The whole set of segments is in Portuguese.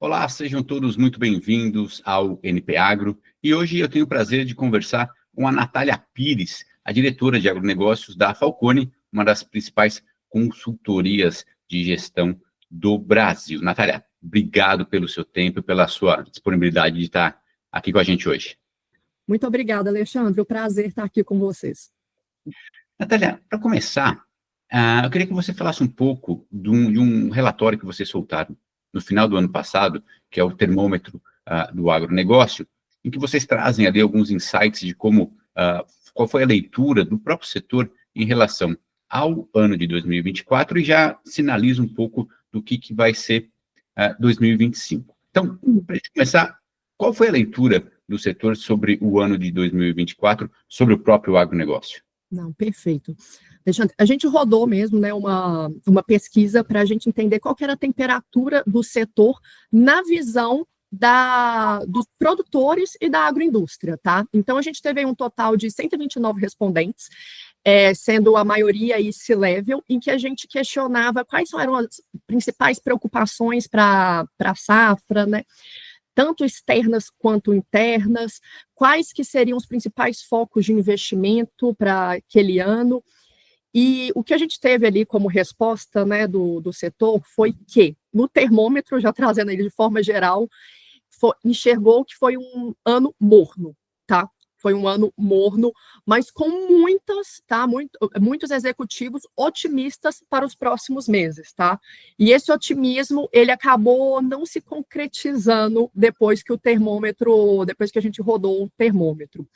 Olá, sejam todos muito bem-vindos ao NP Agro. E hoje eu tenho o prazer de conversar com a Natália Pires, a diretora de agronegócios da Falconi, uma das principais consultorias de gestão do Brasil. Natália, obrigado pelo seu tempo e pela sua disponibilidade de estar aqui com a gente hoje. Muito obrigada, Alexandre. O prazer estar aqui com vocês. Natália, para começar, eu queria que você falasse um pouco de um relatório que vocês soltaram no final do ano passado, que é o termômetro do agronegócio, em que vocês trazem ali alguns insights de qual foi a leitura do próprio setor em relação ao ano de 2024 e já sinaliza um pouco do que vai ser 2025. Então, para a gente começar, qual foi a leitura do setor sobre o ano de 2024, sobre o próprio agronegócio? Não, perfeito. Alexandre, a gente rodou mesmo, né, uma pesquisa para a gente entender qual que era a temperatura do setor na visão dos produtores e da agroindústria, tá? Então, a gente teve aí um total de 129 respondentes, sendo a maioria aí C-level, em que a gente questionava quais eram as principais preocupações para a safra, né? Tanto externas quanto internas, quais que seriam os principais focos de investimento para aquele ano. E o que a gente teve ali como resposta, né, do setor foi que, no termômetro, já trazendo ele de forma geral, enxergou que foi um ano morno, tá? Foi um ano morno, mas com muitos executivos otimistas para os próximos meses, tá? E esse otimismo, ele acabou não se concretizando depois que a gente rodou o termômetro.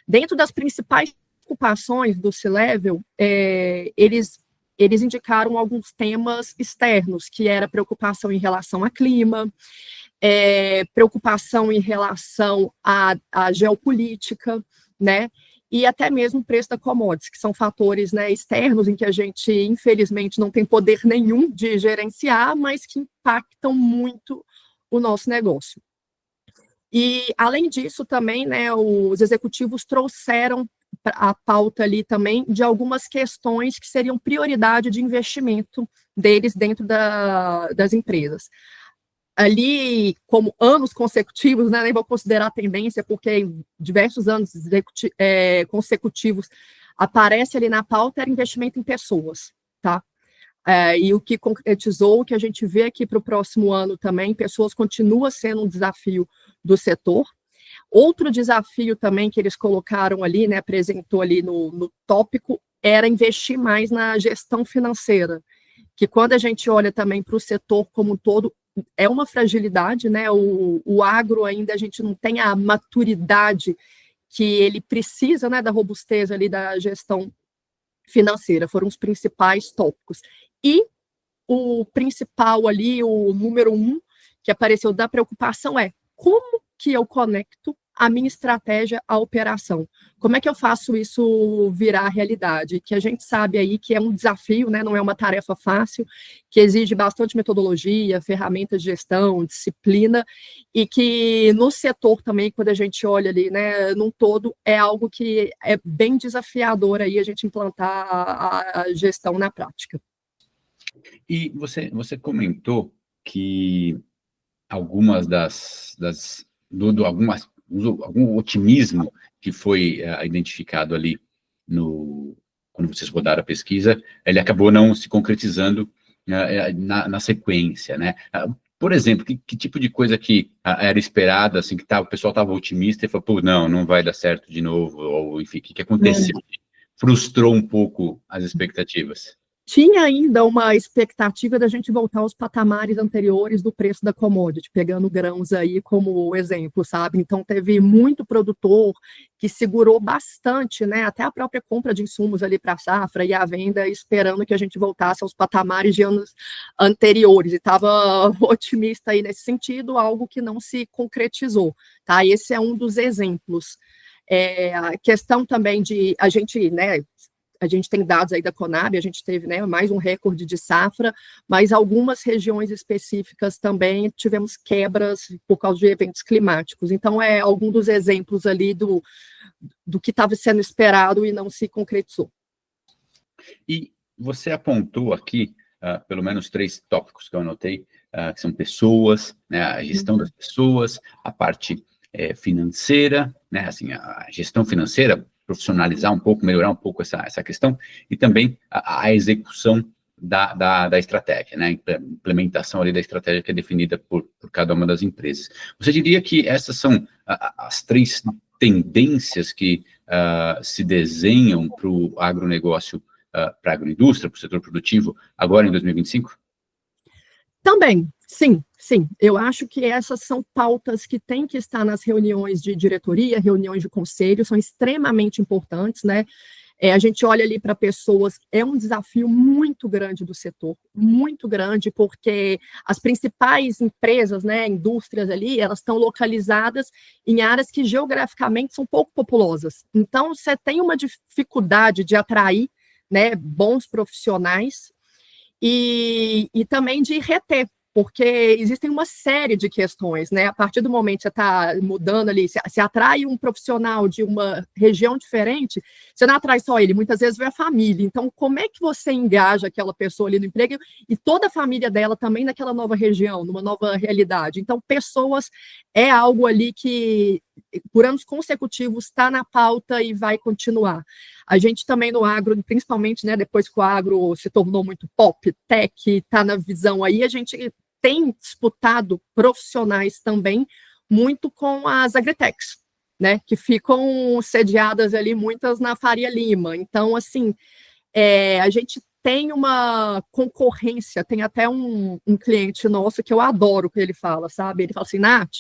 Dentro das principais preocupações do C-Level, eles indicaram alguns temas externos, que era preocupação em relação a clima, preocupação em relação à geopolítica, né, e até mesmo o preço da commodities, que são fatores, né, externos em que a gente, infelizmente, não tem poder nenhum de gerenciar, mas que impactam muito o nosso negócio. E, além disso, também, né, os executivos trouxeram a pauta ali também de algumas questões que seriam prioridade de investimento deles dentro das empresas. Ali, como anos consecutivos, né, nem vou considerar tendência, porque em diversos anos consecutivos aparece ali na pauta era investimento em pessoas, tá? E o que concretizou, o que a gente vê aqui para o próximo ano também, pessoas continua sendo um desafio do setor. Outro desafio também que eles colocaram ali, né, apresentou ali no tópico, era investir mais na gestão financeira, que quando a gente olha também para o setor como um todo, é uma fragilidade, né? O agro ainda a gente não tem a maturidade que ele precisa, né, da robustez ali da gestão financeira, foram os principais tópicos. E o principal ali, o número 1, que apareceu da preocupação é como que eu conecto a minha estratégia à operação? Como é que eu faço isso virar realidade? Que a gente sabe aí que é um desafio, né? Não é uma tarefa fácil, que exige bastante metodologia, ferramentas de gestão, disciplina, e que no setor também, quando a gente olha ali, né, num todo, é algo que é bem desafiador aí a gente implantar a gestão na prática. E você comentou que algumas algum otimismo que foi identificado ali quando vocês rodaram a pesquisa, ele acabou não se concretizando na sequência, né? Por exemplo, que tipo de coisa que era esperada, assim, que o pessoal estava otimista e falou, pô, não vai dar certo de novo, ou enfim, o que aconteceu? Frustrou um pouco as expectativas? Tinha ainda uma expectativa da gente voltar aos patamares anteriores do preço da commodity, pegando grãos aí como exemplo, sabe? Então, teve muito produtor que segurou bastante, né? Até a própria compra de insumos ali para a safra e a venda, esperando que a gente voltasse aos patamares de anos anteriores. E estava otimista aí nesse sentido, algo que não se concretizou, tá? Esse é um dos exemplos. A questão também de a gente, né? A gente tem dados aí da Conab, a gente teve, né, mais um recorde de safra, mas algumas regiões específicas também tivemos quebras por causa de eventos climáticos. Então, é algum dos exemplos ali do que estava sendo esperado e não se concretizou. E você apontou aqui, pelo menos 3 tópicos que eu anotei, que são pessoas, né, a gestão das pessoas, a parte financeira, né, assim, a gestão financeira, profissionalizar um pouco, melhorar um pouco essa questão, e também a execução da estratégia, né, a implementação ali da estratégia que é definida por cada uma das empresas. Você diria que essas são as três tendências que se desenham para o agronegócio, para a agroindústria, para o setor produtivo, agora em 2025? Também, sim, sim. Eu acho que essas são pautas que têm que estar nas reuniões de diretoria, reuniões de conselho, são extremamente importantes, né? A gente olha ali para pessoas, é um desafio muito grande do setor, muito grande, porque as principais empresas, né, indústrias ali, elas estão localizadas em áreas que geograficamente são pouco populosas. Então, você tem uma dificuldade de atrair, né, bons profissionais e também de reter, porque existem uma série de questões, né? A partir do momento que você está mudando ali, se atrai um profissional de uma região diferente, você não atrai só ele, muitas vezes vem a família. Então, como é que você engaja aquela pessoa ali no emprego e toda a família dela também naquela nova região, numa nova realidade? Então, pessoas é algo ali que, por anos consecutivos, está na pauta e vai continuar. A gente também no agro, principalmente, né, depois que o agro se tornou muito pop, tech, está na visão aí, a gente tem disputado profissionais também muito com as agritechs, né, que ficam sediadas ali, muitas na Faria Lima. Então, assim, a gente tem uma concorrência, tem até um cliente nosso que eu adoro o que ele fala, sabe? Ele fala assim, Nath,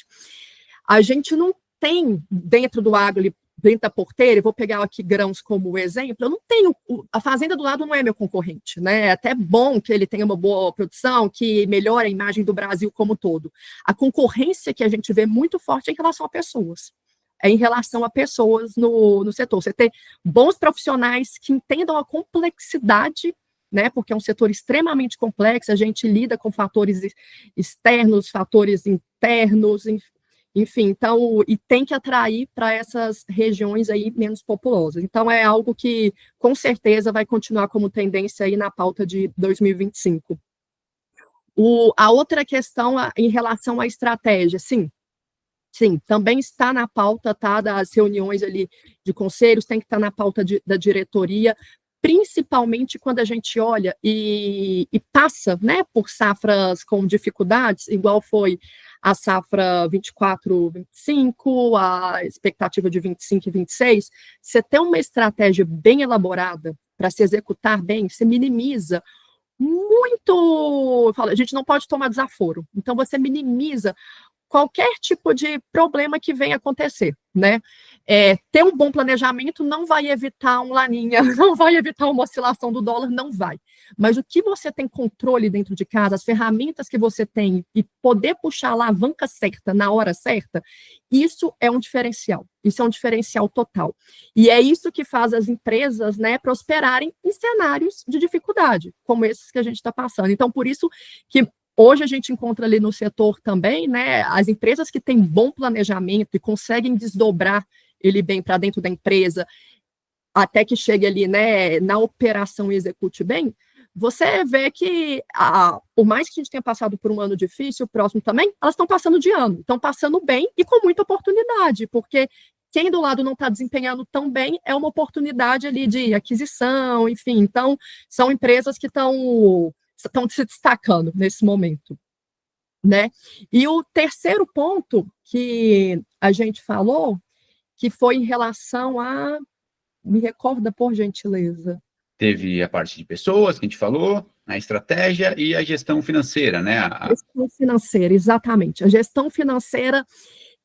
a gente não tem dentro do agro, dentro da porteira, eu vou pegar aqui grãos como exemplo, eu não tenho, a fazenda do lado não é meu concorrente, né? É até bom que ele tenha uma boa produção, que melhore a imagem do Brasil como um todo. A concorrência que a gente vê muito forte é em relação a pessoas. É em relação a pessoas no setor. Você ter bons profissionais que entendam a complexidade, né? Porque é um setor extremamente complexo, a gente lida com fatores externos, fatores internos, enfim, então, e tem que atrair para essas regiões aí menos populosas. Então, é algo que, com certeza, vai continuar como tendência aí na pauta de 2025. A outra questão em relação à estratégia, sim, também está na pauta, tá, das reuniões ali de conselhos, tem que estar na pauta da diretoria, principalmente quando a gente olha e passa, né, por safras com dificuldades, igual foi a safra 24, 25, a expectativa de 25 e 26, você tem uma estratégia bem elaborada para se executar bem, você minimiza muito, a gente não pode tomar desaforo, então você minimiza qualquer tipo de problema que venha acontecer, né? Ter um bom planejamento não vai evitar um laninha, não vai evitar uma oscilação do dólar, não vai. Mas o que você tem controle dentro de casa, as ferramentas que você tem e poder puxar a alavanca certa na hora certa, isso é um diferencial. Isso é um diferencial total. E é isso que faz as empresas, né, prosperarem em cenários de dificuldade, como esses que a gente está passando. Então, por isso que hoje a gente encontra ali no setor também, né, as empresas que têm bom planejamento e conseguem desdobrar ele bem para dentro da empresa, até que chegue ali, né, na operação e execute bem, você vê que, por mais que a gente tenha passado por um ano difícil, o próximo também, elas estão passando de ano, estão passando bem e com muita oportunidade, porque quem do lado não está desempenhando tão bem é uma oportunidade ali de aquisição, enfim, então são empresas que estão se destacando nesse momento, né? E o terceiro ponto que a gente falou, que foi em relação a... Me recorda, por gentileza. Teve a parte de pessoas, que a gente falou, a estratégia e a gestão financeira, né? Gestão financeira, exatamente. A gestão financeira,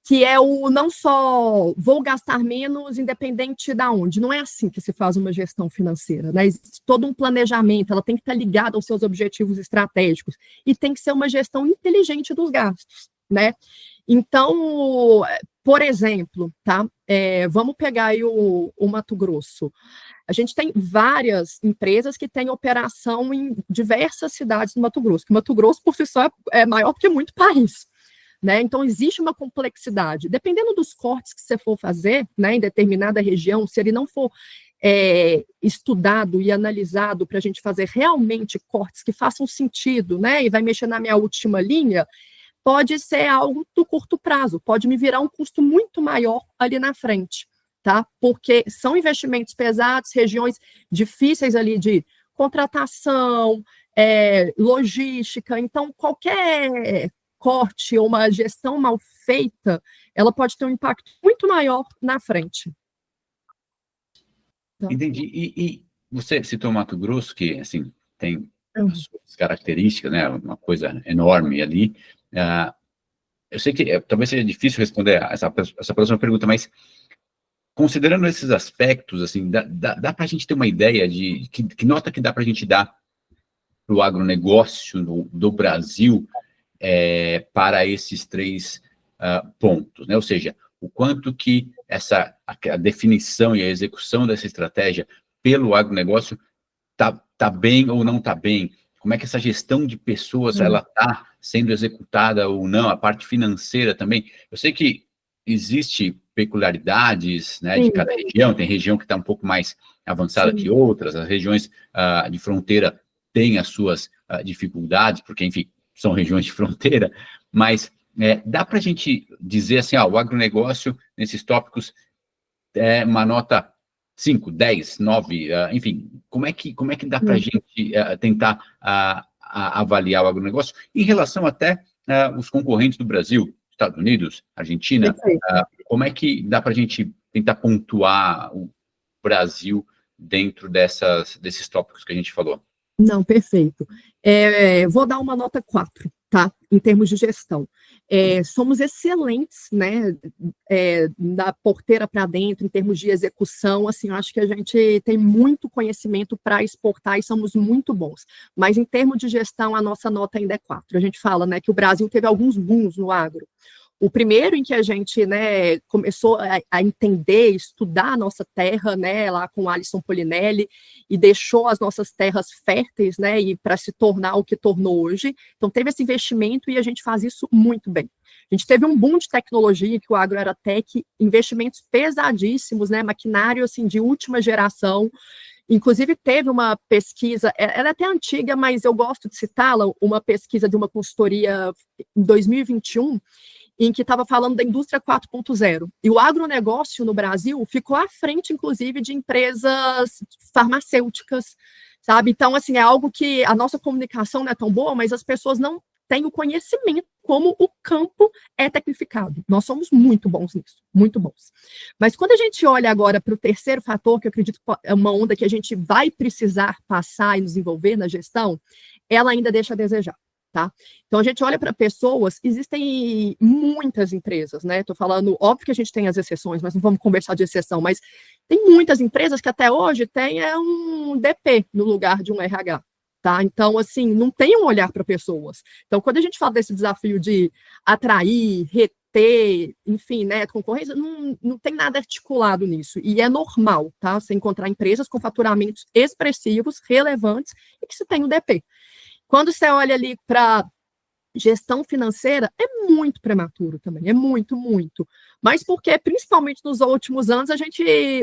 que é o não só vou gastar menos independente de onde. Não é assim que se faz uma gestão financeira, né? Existe todo um planejamento, ela tem que estar ligada aos seus objetivos estratégicos e tem que ser uma gestão inteligente dos gastos, né? Então, por exemplo, tá? Vamos pegar aí o Mato Grosso. A gente tem várias empresas que têm operação em diversas cidades do Mato Grosso. O Mato Grosso, por si só, é maior do que muito país. Né? Então, existe uma complexidade. Dependendo dos cortes que você for fazer, né, em determinada região, se ele não for estudado e analisado para a gente fazer realmente cortes que façam sentido, né, e vai mexer na minha última linha, pode ser algo do curto prazo, pode me virar um custo muito maior ali na frente, tá? Porque são investimentos pesados, regiões difíceis ali de contratação, logística, então qualquer corte ou uma gestão mal feita, ela pode ter um impacto muito maior na frente. Entendi. E você citou Mato Grosso, que, assim, tem as suas características, né, uma coisa enorme ali. Eu sei que talvez seja difícil responder essa próxima pergunta, mas considerando esses aspectos, assim, dá para a gente ter uma ideia de que nota que dá para a gente dar para o agronegócio do Brasil para esses 3 pontos, né? Ou seja, o quanto que a definição e a execução dessa estratégia pelo agronegócio tá bem ou não está bem? Como é que essa gestão de pessoas ela está sendo executada ou não? A parte financeira também. Eu sei que existe peculiaridades, né, de cada região. Tem região que está um pouco mais avançada que outras. As regiões de fronteira têm as suas dificuldades, porque, enfim, são regiões de fronteira, mas dá para a gente dizer assim, o agronegócio, nesses tópicos, é uma nota 5, 10, 9, enfim, como é que dá para a gente tentar avaliar o agronegócio em relação até os concorrentes do Brasil, Estados Unidos, Argentina, como é que dá para a gente tentar pontuar o Brasil dentro desses tópicos que a gente falou? Não, perfeito. Vou dar uma nota 4, tá? Em termos de gestão. Somos excelentes, né? Da porteira para dentro, em termos de execução, assim, eu acho que a gente tem muito conhecimento para exportar e somos muito bons. Mas em termos de gestão, a nossa nota ainda é 4. A gente fala, né, que o Brasil teve alguns booms no agro. O primeiro em que a gente, né, começou a entender, estudar a nossa terra, né, lá com o Alisson Polinelli, e deixou as nossas terras férteis, né, e para se tornar o que tornou hoje. Então, teve esse investimento e a gente faz isso muito bem. A gente teve um boom de tecnologia, que o agro era tech, investimentos pesadíssimos, né, maquinário, assim, de última geração. Inclusive, teve uma pesquisa, ela é até antiga, mas eu gosto de citá-la, uma pesquisa de uma consultoria em 2021, em que estava falando da indústria 4.0. E o agronegócio no Brasil ficou à frente, inclusive, de empresas farmacêuticas, sabe? Então, assim, é algo que a nossa comunicação não é tão boa, mas as pessoas não têm o conhecimento como o campo é tecnificado. Nós somos muito bons nisso, muito bons. Mas quando a gente olha agora para o terceiro fator, que eu acredito que é uma onda que a gente vai precisar passar e nos envolver na gestão, ela ainda deixa a desejar. Tá? Então, a gente olha para pessoas, existem muitas empresas, né? Estou falando, óbvio que a gente tem as exceções, mas não vamos conversar de exceção, mas tem muitas empresas que até hoje têm um DP no lugar de um RH, tá? Então, assim, não tem um olhar para pessoas. Então, quando a gente fala desse desafio de atrair, reter, enfim, né, concorrência, não tem nada articulado nisso, e é normal, tá? Você encontrar empresas com faturamentos expressivos, relevantes, e que se tem o DP. Quando você olha ali para gestão financeira, é muito prematuro também, é muito, muito. Mas porque, principalmente nos últimos anos,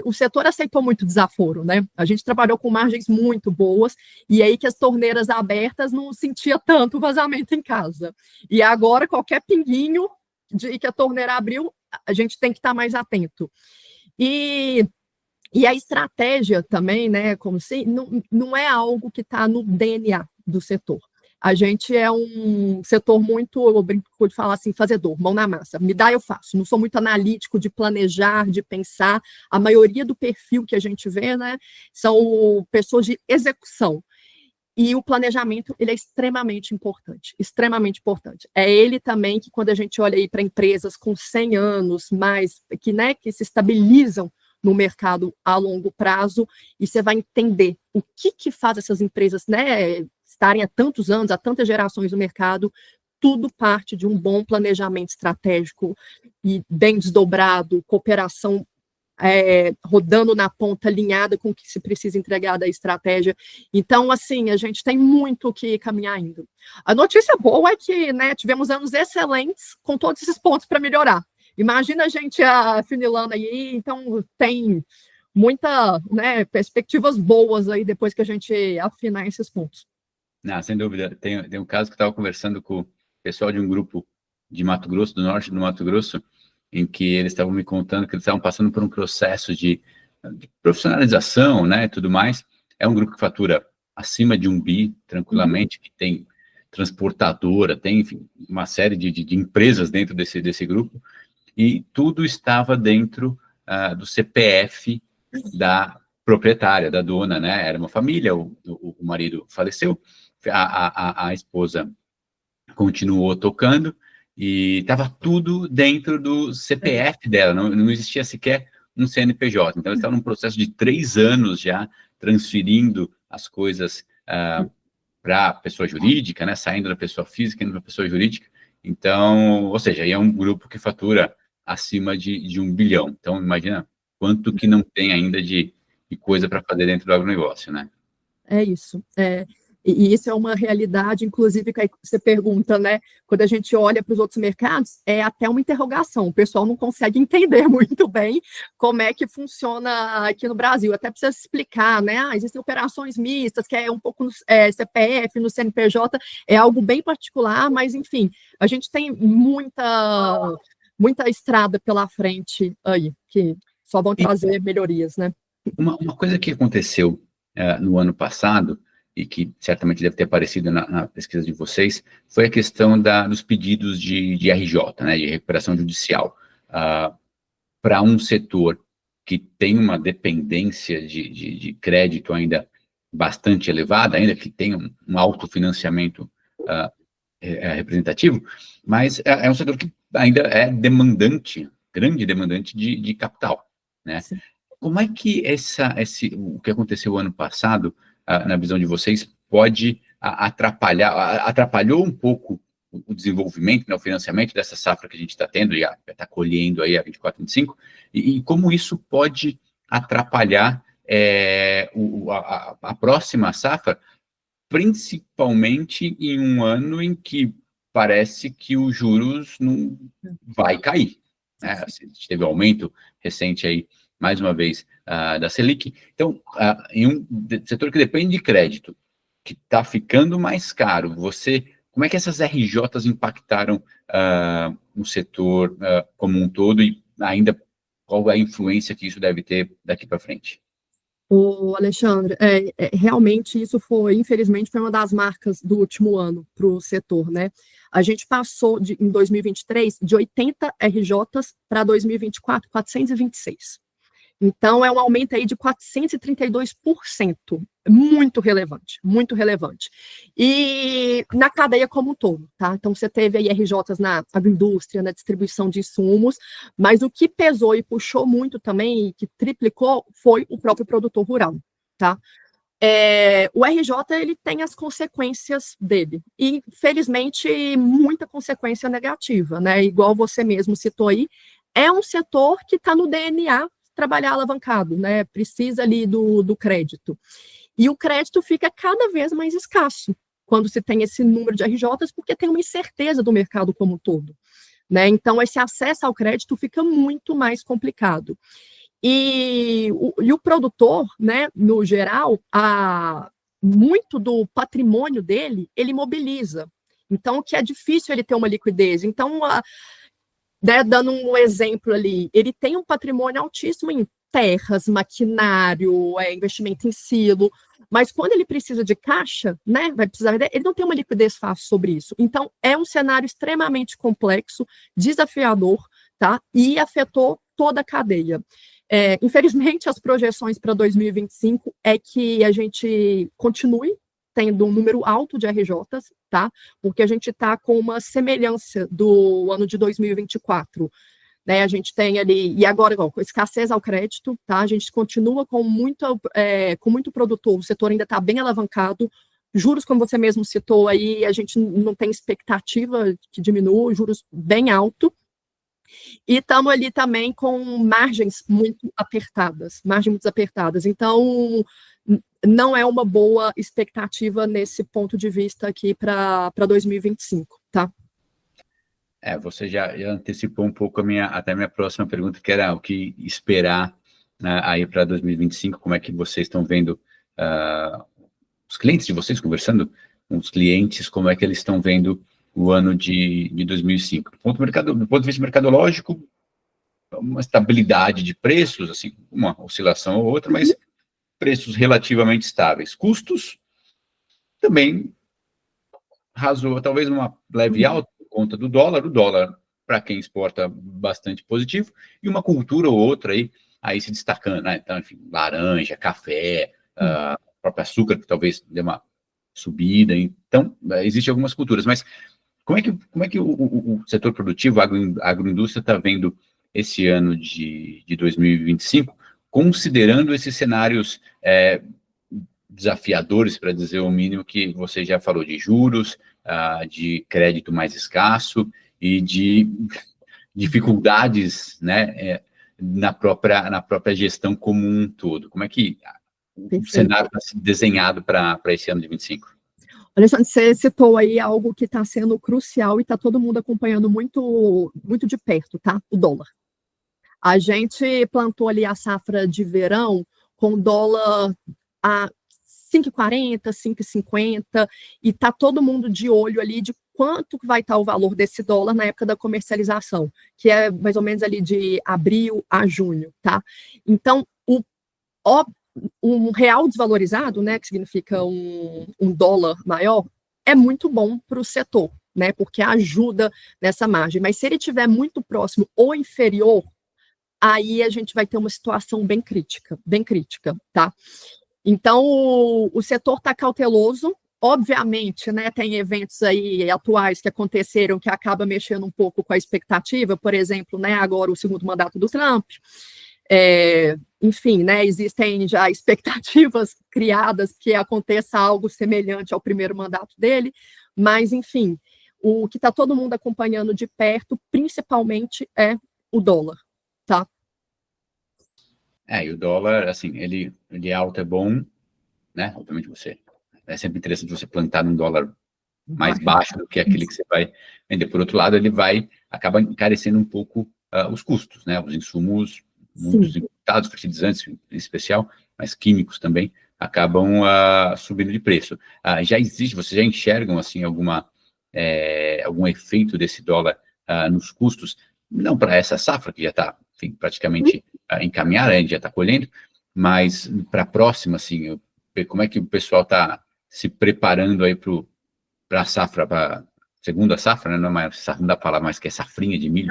o setor aceitou muito desaforo, né? A gente trabalhou com margens muito boas, e aí que as torneiras abertas não sentia tanto vazamento em casa. E agora, qualquer pinguinho de que a torneira abriu, a gente tem que estar mais atento. E a estratégia também, né, como se, não é algo que está no DNA do setor. A gente é um setor muito, eu brinco de falar assim, fazedor, mão na massa. Me dá, eu faço. Não sou muito analítico de planejar, de pensar. A maioria do perfil que a gente vê, né, são pessoas de execução. E o planejamento, ele é extremamente importante, extremamente importante. É ele também que, quando a gente olha aí para empresas com 100 anos, mais, que se estabilizam no mercado a longo prazo, e você vai entender o que faz essas empresas, né, estarem há tantos anos, há tantas gerações no mercado. Tudo parte de um bom planejamento estratégico e bem desdobrado, cooperação rodando na ponta, alinhada com o que se precisa entregar da estratégia. Então, assim, a gente tem muito que caminhar ainda. A notícia boa é que, né, tivemos anos excelentes com todos esses pontos para melhorar. Imagina a gente afunilando aí, então tem muita, né, perspectivas boas aí depois que a gente afinar esses pontos. Não, sem dúvida. Tem um caso que eu estava conversando com o pessoal de um grupo de Mato Grosso, do norte do Mato Grosso, em que eles estavam me contando que eles estavam passando por um processo de profissionalização, né, e tudo mais. É um grupo que fatura acima de 1 bi, tranquilamente, que tem transportadora, tem, enfim, uma série de empresas dentro desse grupo, e tudo estava dentro do CPF da proprietária, da dona, né? Era uma família, o marido faleceu, a esposa continuou tocando, e estava tudo dentro do CPF dela, não existia sequer um CNPJ. Então, eles estavam num processo de 3 anos já, transferindo as coisas para a pessoa jurídica, né? Saindo da pessoa física, indo para a pessoa jurídica. Então, ou seja, aí é um grupo que fatura acima de 1 bilhão. Então, imagina quanto que não tem ainda de coisa para fazer dentro do agronegócio, né? É isso. E isso é uma realidade, inclusive, que aí você pergunta, né? Quando a gente olha para os outros mercados, é até uma interrogação. O pessoal não consegue entender muito bem como é que funciona aqui no Brasil. Até precisa explicar, né? Existem operações mistas, que é um pouco no CPF, no CNPJ, é algo bem particular, mas, enfim, a gente tem muita estrada pela frente aí, que só vão trazer melhorias, né? Uma coisa que aconteceu no ano passado, e que certamente deve ter aparecido na pesquisa de vocês, foi a questão dos pedidos de RJ, né, de recuperação judicial, para um setor que tem uma dependência de crédito ainda bastante elevada, ainda que tenha um autofinanciamento representativo, mas é um setor que ainda é demandante, grande demandante de capital, né? Sim. Como é que o que aconteceu ano passado, na visão de vocês, pode atrapalhou um pouco o desenvolvimento, né, o financiamento dessa safra que a gente está tendo e está colhendo aí a 24, 25, e como isso pode atrapalhar a próxima safra, principalmente em um ano em que parece que os juros não vai cair, né? A gente teve um aumento recente aí, mais uma vez, da Selic. Então, em um setor que depende de crédito, que está ficando mais caro, como é que essas RJs impactaram no setor como um todo, e ainda qual é a influência que isso deve ter daqui para frente? O Alexandre, realmente isso infelizmente, foi uma das marcas do último ano para o setor, né? A gente passou em 2023 de 80 RJs para 2024, 426. Então, é um aumento aí de 432%, muito relevante, muito relevante. E na cadeia como um todo, tá? Então, você teve aí RJs na agroindústria, na distribuição de insumos, mas o que pesou e puxou muito também, e que triplicou, foi o próprio produtor rural, tá? O RJ, ele tem as consequências dele, e felizmente muita consequência negativa, né? Igual você mesmo citou aí, é um setor que está no DNA trabalhar alavancado, né? Precisa ali do crédito. E o crédito fica cada vez mais escasso quando se tem esse número de RJs, porque tem uma incerteza do mercado como um todo, né? Então, esse acesso ao crédito fica muito mais complicado. E o produtor, né, no geral, muito do patrimônio dele, ele mobiliza. Então, que é difícil ele ter uma liquidez. Então, dando um exemplo ali, ele tem um patrimônio altíssimo em terras, maquinário, investimento em silo, mas quando ele precisa de caixa, né, vai precisar, ele não tem uma liquidez fácil sobre isso. Então, é um cenário extremamente complexo, desafiador, tá? E afetou toda a cadeia. Infelizmente, as projeções para 2025 é que a gente continue tendo um número alto de RJs, tá? Porque a gente está com uma semelhança do ano de 2024, né? A gente tem ali, e agora, com escassez ao crédito, tá? A gente continua com muito produtor, o setor ainda está bem alavancado, juros, como você mesmo citou aí, a gente não tem expectativa que diminua, juros bem alto, e estamos ali também com margens muito apertadas, então não é uma boa expectativa nesse ponto de vista aqui para 2025, tá? Você já antecipou um pouco até a minha próxima pergunta, que era o que esperar aí para 2025, como é que vocês estão vendo os clientes de vocês, conversando com os clientes, como é que eles estão vendo o ano de 2005. Do ponto de vista mercadológico, uma estabilidade de preços, assim, uma oscilação ou outra, mas preços relativamente estáveis. Custos também razoável, talvez uma leve alta por conta do dólar. O dólar, para quem exporta, bastante positivo, e uma cultura ou outra aí se destacando, né? Então, enfim, laranja, café, próprio açúcar, que talvez dê uma subida. Então, existem algumas culturas, mas como é que o setor produtivo, a agroindústria, está vendo esse ano de 2025, considerando esses cenários desafiadores, para dizer o mínimo, que você já falou, de juros, de crédito mais escasso e de dificuldades, né, na própria gestão como um todo? Como é que o cenário está desenhado para esse ano de 25? Alexandre, você citou aí algo que está sendo crucial e está todo mundo acompanhando muito, muito de perto, tá? O dólar. A gente plantou ali a safra de verão com dólar a 5,40, 5,50, e está todo mundo de olho ali de quanto vai estar o valor desse dólar na época da comercialização, que é mais ou menos ali de abril a junho, tá? Então, um real desvalorizado, né, que significa um dólar maior, é muito bom para o setor, né, porque ajuda nessa margem. Mas se ele estiver muito próximo ou inferior, aí a gente vai ter uma situação bem crítica, tá? Então, o setor está cauteloso. Obviamente, né, tem eventos aí atuais que aconteceram que acaba mexendo um pouco com a expectativa, por exemplo, né, agora o segundo mandato do Trump. Enfim, né, existem já expectativas criadas que aconteça algo semelhante ao primeiro mandato dele, mas, enfim, o que está todo mundo acompanhando de perto, principalmente, é o dólar, tá? E o dólar, assim, ele alto é bom, né? Obviamente é sempre interessante você plantar num dólar mais baixo do que aquele que você vai vender. Por outro lado, ele acaba encarecendo um pouco os custos, né? Os insumos, muitos importados, fertilizantes em especial, mas químicos também, acabam subindo de preço. Vocês já enxergam, assim, algum efeito desse dólar nos custos? Não para essa safra, que já está, praticamente encaminhada, a gente já está colhendo, mas para a próxima, assim, como é que o pessoal está se preparando aí para a safra, para a segunda safra, né? Não dá para falar mais que é safrinha de milho,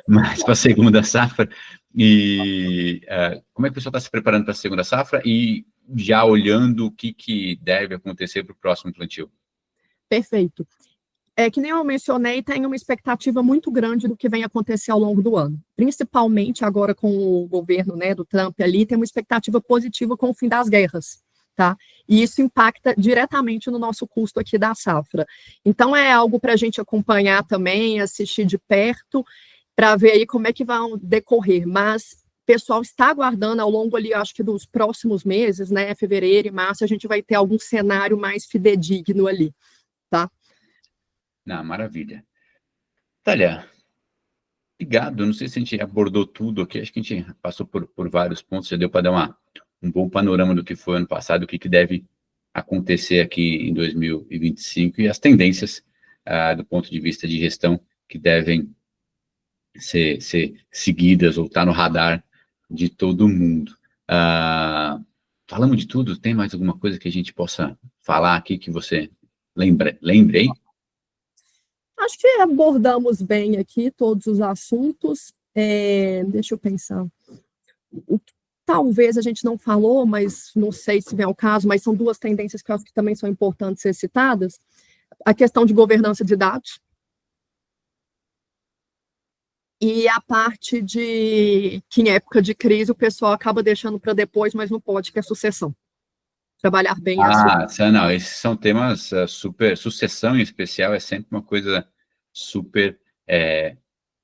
mas para a segunda safra. E como é que o pessoal está se preparando para a segunda safra e já olhando o que deve acontecer para o próximo plantio? Perfeito. Que nem eu mencionei, tem uma expectativa muito grande do que vem acontecer ao longo do ano, principalmente agora com o governo, né, do Trump ali, tem uma expectativa positiva com o fim das guerras, tá? E isso impacta diretamente no nosso custo aqui da safra. Então, é algo para a gente acompanhar também, assistir de perto, para ver aí como é que vão decorrer, mas o pessoal está aguardando ao longo ali, acho que dos próximos meses, né, fevereiro e março, a gente vai ter algum cenário mais fidedigno ali, tá? Maravilha. Thalia, obrigado. Não sei se a gente abordou tudo aqui, acho que a gente passou por vários pontos, já deu para dar um bom panorama do que foi ano passado, o que deve acontecer aqui em 2025 e as tendências do ponto de vista de gestão que devem ser seguidas ou estar no radar de todo mundo. Falamos de tudo, tem mais alguma coisa que a gente possa falar aqui que você lembre aí? Acho que abordamos bem aqui todos os assuntos. Deixa eu pensar. Talvez a gente não falou, mas não sei se vem ao caso, mas são duas tendências que eu acho que também são importantes ser citadas. A questão de governança de dados e a parte de que em época de crise o pessoal acaba deixando para depois, mas não pode, que é sucessão. Trabalhar bem não, esses são temas super, sucessão em especial é sempre uma coisa super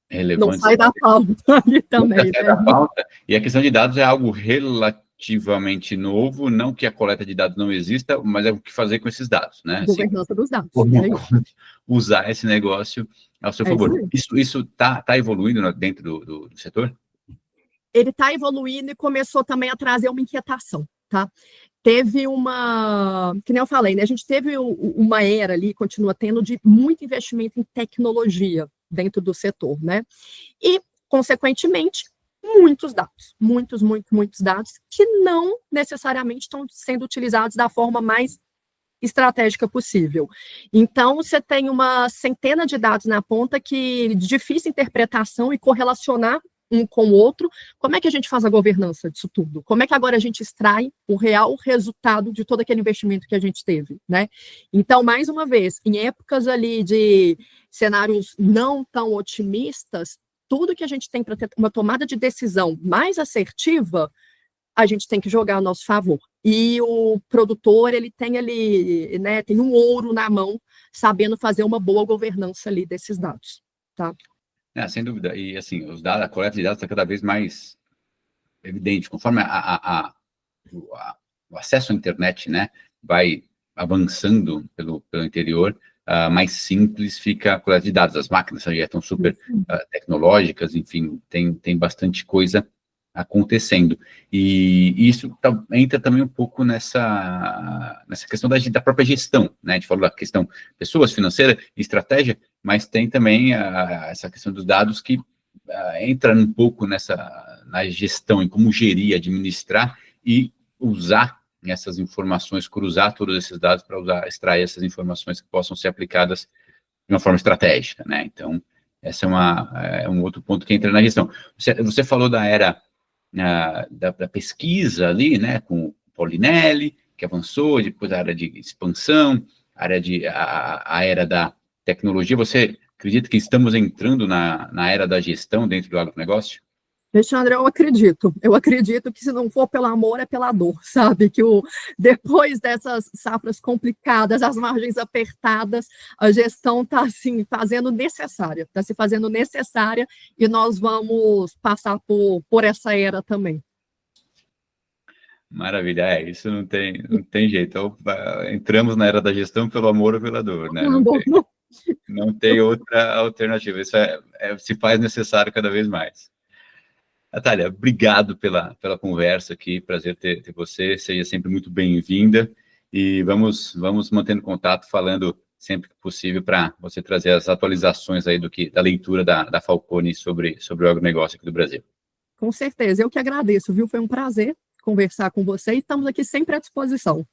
relevante. Não sai da pauta ali também. Sai da pauta, e a questão de dados é algo relativamente novo, não que a coleta de dados não exista, mas é o que fazer com esses dados, né? Governança dos dados. Como usar esse negócio ao seu favor. Isso está evoluindo dentro do setor? ele está evoluindo e começou também a trazer uma inquietação, tá? Teve que nem eu falei, né? A gente teve uma era ali, continua tendo, de muito investimento em tecnologia dentro do setor, né? E, consequentemente, muitos dados, muitos dados que não necessariamente estão sendo utilizados da forma mais estratégica possível. Então, você tem uma centena de dados na ponta que de difícil interpretação e correlacionar um com o outro. Como é que a gente faz a governança disso tudo? Como é que agora a gente extrai o real resultado de todo aquele investimento que a gente teve, né? Então, mais uma vez, em épocas ali de cenários não tão otimistas, tudo que a gente tem para ter uma tomada de decisão mais assertiva, a gente tem que jogar a nosso favor. E o produtor, ele tem ali, né, tem um ouro na mão, sabendo fazer uma boa governança ali desses dados, tá? Sem dúvida. E, assim, os dados, a coleta de dados está cada vez mais evidente. Conforme o acesso à internet, né, vai avançando pelo interior, mais simples fica a coleta de dados. As máquinas já estão super tecnológicas, enfim, tem bastante coisa acontecendo. E isso entra também um pouco nessa questão da própria gestão, né? A gente falou da questão pessoas, financeira, estratégia, mas tem também essa questão dos dados que entra um pouco na gestão, em como gerir, administrar e usar essas informações, cruzar todos esses dados para extrair essas informações que possam ser aplicadas de uma forma estratégica, né? Então, esse é um outro ponto que entra na gestão. Você falou da era da pesquisa ali, né, com o Paulinelli, que avançou, depois a área de expansão, a era da tecnologia. Você acredita que estamos entrando na era da gestão dentro do agronegócio? Alexandre, eu acredito que se não for pelo amor, é pela dor, sabe? Que depois dessas safras complicadas, as margens apertadas, a gestão está assim, está se fazendo necessária e nós vamos passar por essa era também. Maravilha, isso não tem jeito. Então, entramos na era da gestão pelo amor ou pela dor, né? Não tem outra alternativa. Isso se faz necessário cada vez mais. Natália, obrigado pela conversa aqui, prazer ter você, seja sempre muito bem-vinda e vamos mantendo contato, falando sempre que possível para você trazer as atualizações aí da leitura da Falconi sobre o agronegócio aqui do Brasil. Com certeza, eu que agradeço, viu? Foi um prazer conversar com você e estamos aqui sempre à disposição.